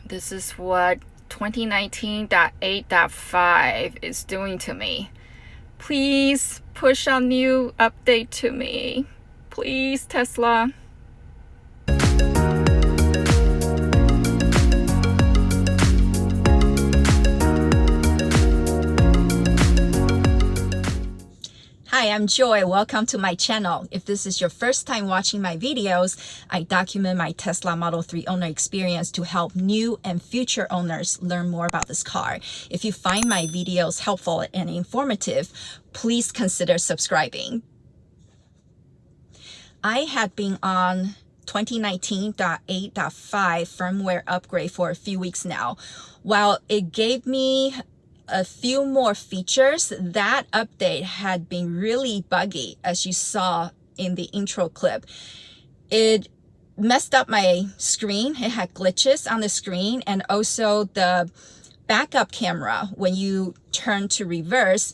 This is what 2019.8.5 is doing to me. Please push a new update to me. Please, Tesla. Hi, I'm Joy. Welcome to my channel. If this is your first time watching my videos, I document my Tesla Model 3 owner experience to help new and future owners learn more about this car. If you find my videos helpful and informative, please consider subscribing. I had been on 2019.8.5 firmware upgrade for a few weeks now. While it gave me a few more features, that update had been really buggy, as you saw in the intro clip. It messed up my screen. It had glitches on the screen, and also the backup camera, when you turn to reverse,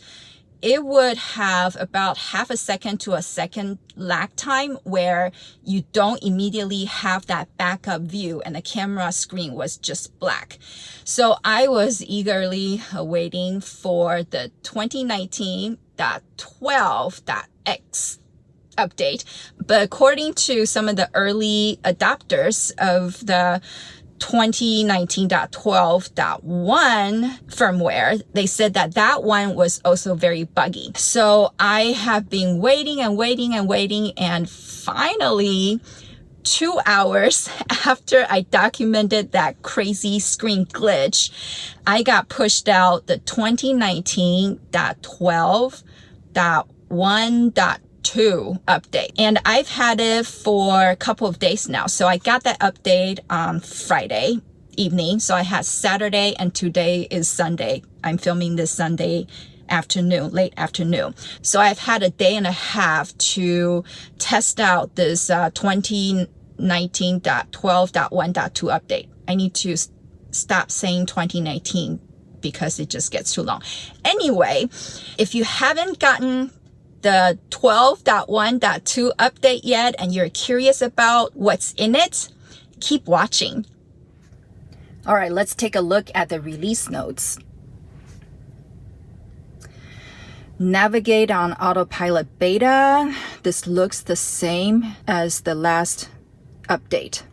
it would have about half a second to a second lag time where you don't immediately have that backup view and the camera screen was just black. So I was eagerly waiting for the 2019.12.x update. But according to some of the early adopters of the 2019.12.1 firmware, they said that one was also very buggy. So I have been waiting, and finally 2 hours after I documented that crazy screen glitch, I got pushed out the 2019.12.1.2 update, and I've had it for a couple of days now. So I got that update on Friday evening, so I had Saturday, and today is Sunday. I'm filming this Sunday afternoon, late afternoon. So I've had a day and a half to test out this 2019.12.1.2 update. I need to stop saying 2019 because it just gets too long. Anyway, if you haven't gotten the 12.1.2 update yet and you're curious about what's in it, keep watching. All right, let's take a look at the release notes. Navigate on autopilot beta. This looks the same as the last update.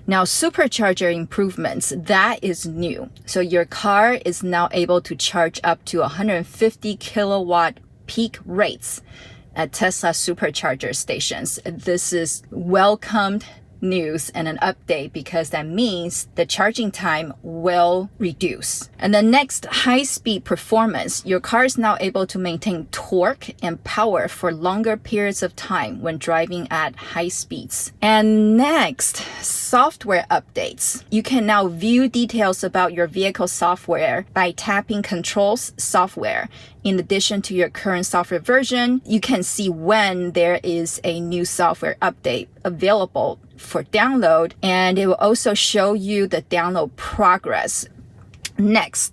Now, supercharger improvements, that is new. So your car is now able to charge up to 150 kilowatt peak rates at Tesla supercharger stations. This is welcomed news and an update because that means the charging time will reduce. And the next, high-speed performance. Your car is now able to maintain torque and power for longer periods of time when driving at high speeds. And next, software updates. You can now view details about your vehicle software by tapping Controls Software. In addition to your current software version, you can see when there is a new software update available for download, and it will also show you the download progress. Next,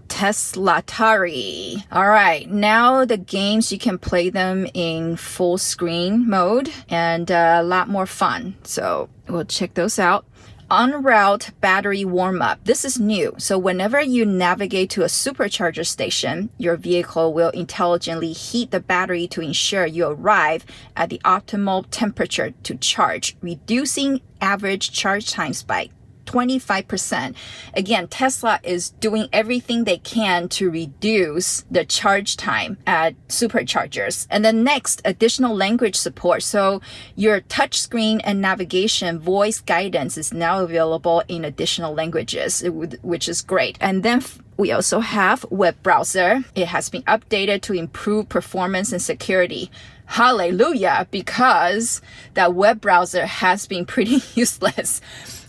Teslatari. All right, now the games, you can play them in full screen mode and a lot more fun. So we'll check those out. En route battery warm-up. This is new. So whenever you navigate to a supercharger station, your vehicle will intelligently heat the battery to ensure you arrive at the optimal temperature to charge, reducing average charge times by 25%. Again, Tesla is doing everything they can to reduce the charge time at superchargers. And then next, additional language support. So your touchscreen and navigation voice guidance is now available in additional languages, which is great. And then we also have web browser. It has been updated to improve performance and security. Hallelujah, because that web browser has been pretty useless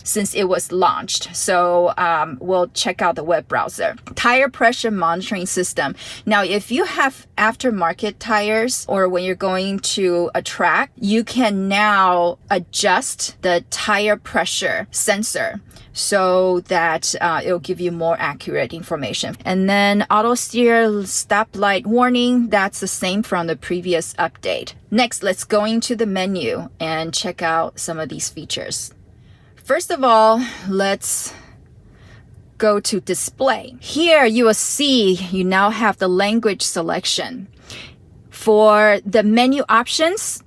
since it was launched. So we'll check out the web browser. Tire pressure monitoring system. Now, if you have aftermarket tires or when you're going to a track, you can now adjust the tire pressure sensor so that it'll give you more accurate information. And then auto steer stoplight warning, that's the same from the previous update. Next, let's go into the menu and check out some of these features. First of all, let's go to display. Here you will see you now have the language selection. For the menu options,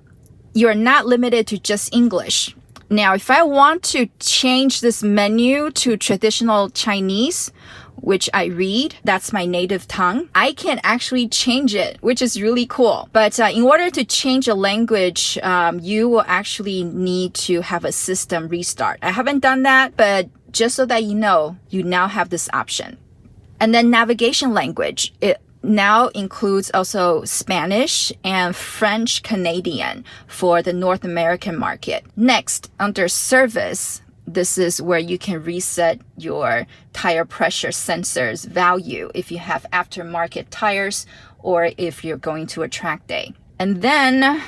you're not limited to just English. Now, if I want to change this menu to traditional Chinese, which I read, that's my native tongue, I can actually change it, which is really cool. But in order to change a language, you will actually need to have a system restart. I haven't done that, but just so that you know, you now have this option. And then navigation language, it now includes also Spanish and French Canadian for the North American market. Next, under service, this is where you can reset your tire pressure sensors value if you have aftermarket tires or if you're going to a track day. And then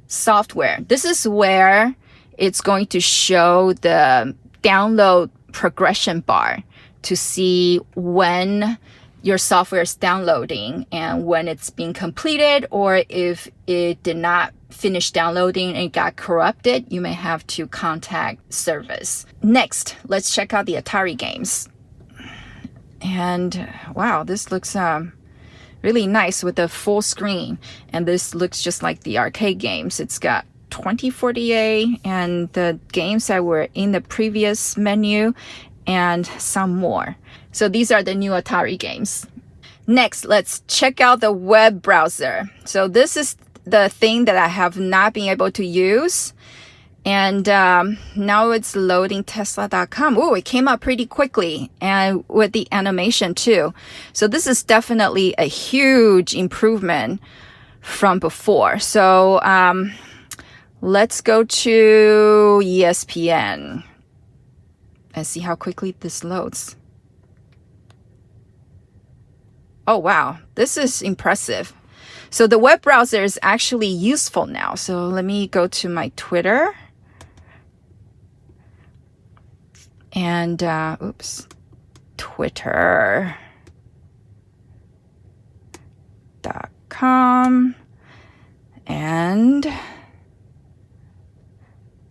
software. This is where it's going to show the download progression bar to see when your software is downloading and when it's being completed, or if it did not finish downloading and got corrupted, you may have to contact service. Next, let's check out the Atari games. And wow, this looks really nice with the full screen. And this looks just like the arcade games. It's got 2048 and the games that were in the previous menu and some more. So these are the new Atari games. Next, let's check out the web browser. So this is the thing that I have not been able to use. And now it's loading Tesla.com. Oh, it came up pretty quickly and with the animation too. So this is definitely a huge improvement from before. So let's go to ESPN and see how quickly this loads. Oh, wow. This is impressive. So the web browser is actually useful now. So let me go to my Twitter. And, Twitter.com and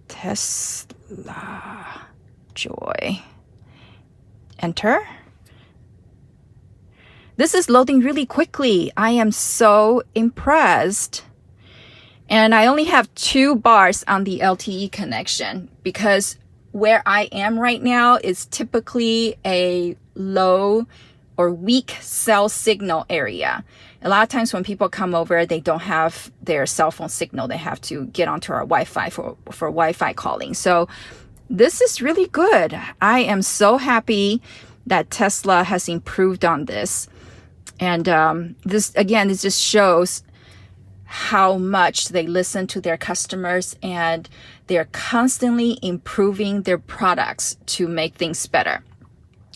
Tesla Joy. Enter. This is loading really quickly. I am so impressed. And I only have 2 bars on the LTE connection because where I am right now is typically a low or weak cell signal area. A lot of times when people come over, they don't have their cell phone signal. They have to get onto our Wi-Fi for Wi-Fi calling. So this is really good. I am so happy that Tesla has improved on this. And this just shows how much they listen to their customers and they're constantly improving their products to make things better.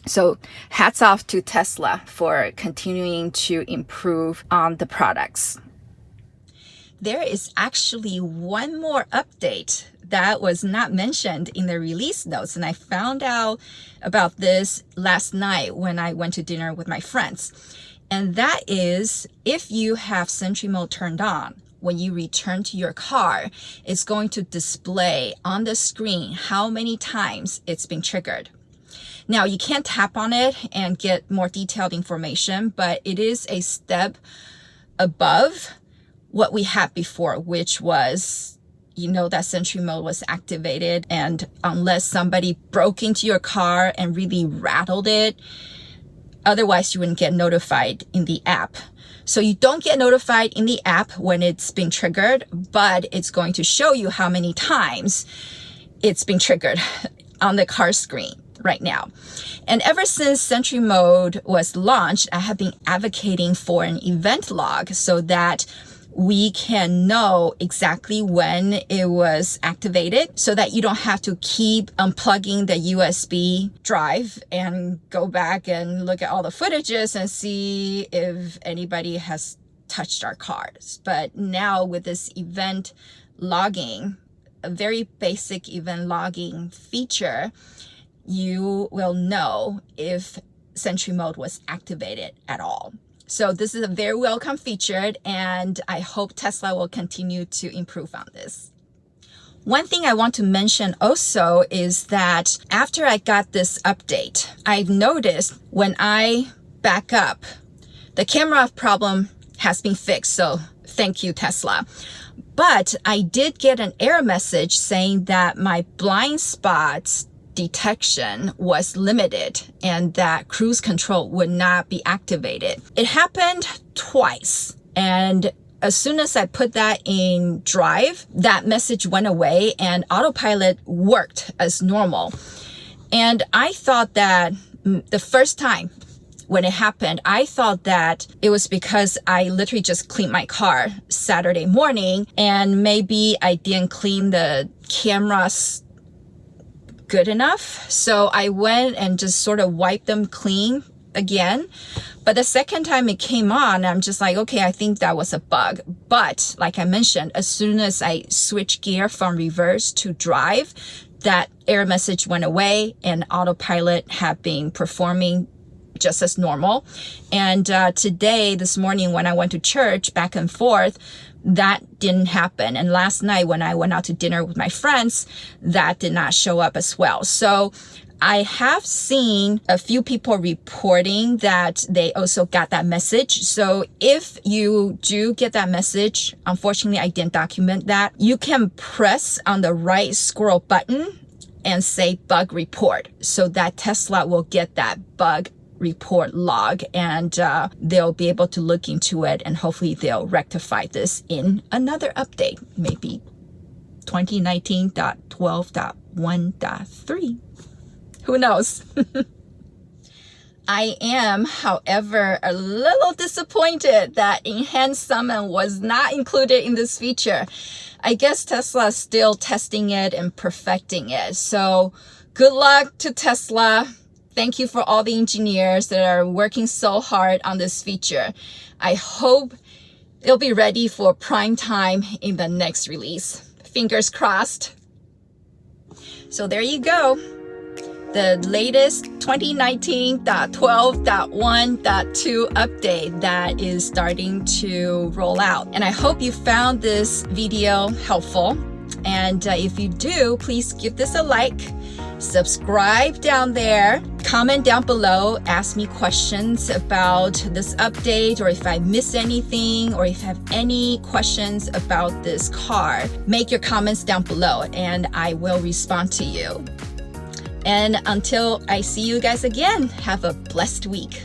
So hats off to Tesla for continuing to improve on the products. There is actually one more update that was not mentioned in the release notes. And I found out about this last night when I went to dinner with my friends. And that is, if you have Sentry Mode turned on, when you return to your car, it's going to display on the screen how many times it's been triggered. Now, you can't tap on it and get more detailed information, but it is a step above what we had before, which was, that Sentry Mode was activated. And unless somebody broke into your car and really rattled it, otherwise you wouldn't get notified in the app. So you don't get notified in the app when it's been triggered, but it's going to show you how many times it's been triggered on the car screen right now. And ever since Sentry Mode was launched, I have been advocating for an event log so that we can know exactly when it was activated so that you don't have to keep unplugging the USB drive and go back and look at all the footages and see if anybody has touched our cars. But now with this event logging, a very basic event logging feature, you will know if Sentry Mode was activated at all. So this is a very welcome feature, and I hope Tesla will continue to improve on this. One thing I want to mention also is that after I got this update, I've noticed when I back up, the camera problem has been fixed. So thank you, Tesla. But I did get an error message saying that my blind spots detection was limited and that cruise control would not be activated. It happened twice. And as soon as I put that in drive, that message went away and autopilot worked as normal. And I thought that the first time when it happened, I thought that it was because I literally just cleaned my car Saturday morning and maybe I didn't clean the cameras good enough. So I went and just sort of wiped them clean again. But the second time it came on, I'm just like, okay, I think that was a bug. But like I mentioned, as soon as I switched gear from reverse to drive, that error message went away and autopilot had been performing just as normal. And today, this morning, when I went to church back and forth, that didn't happen. And last night when I went out to dinner with my friends, that did not show up as well. So I have seen a few people reporting that they also got that message. So if you do get that message, unfortunately, I didn't document that. You can press on the right squirrel button and say bug report so that Tesla will get that bug report log and they'll be able to look into it and hopefully they'll rectify this in another update, maybe 2019.12.1.3. Who knows? I am, however, a little disappointed that enhanced summon was not included in this feature. I guess Tesla is still testing it and perfecting it. So good luck to Tesla. Thank you for all the engineers that are working so hard on this feature. I hope it'll be ready for prime time in the next release. Fingers crossed. So there you go. The latest 2019.12.1.2 update that is starting to roll out. And I hope you found this video helpful. And if you do, please give this a like. Subscribe down there, comment down below, ask me questions about this update or if I missed anything or if you have any questions about this car. Make your comments down below and I will respond to you. And until I see you guys again, have a blessed week.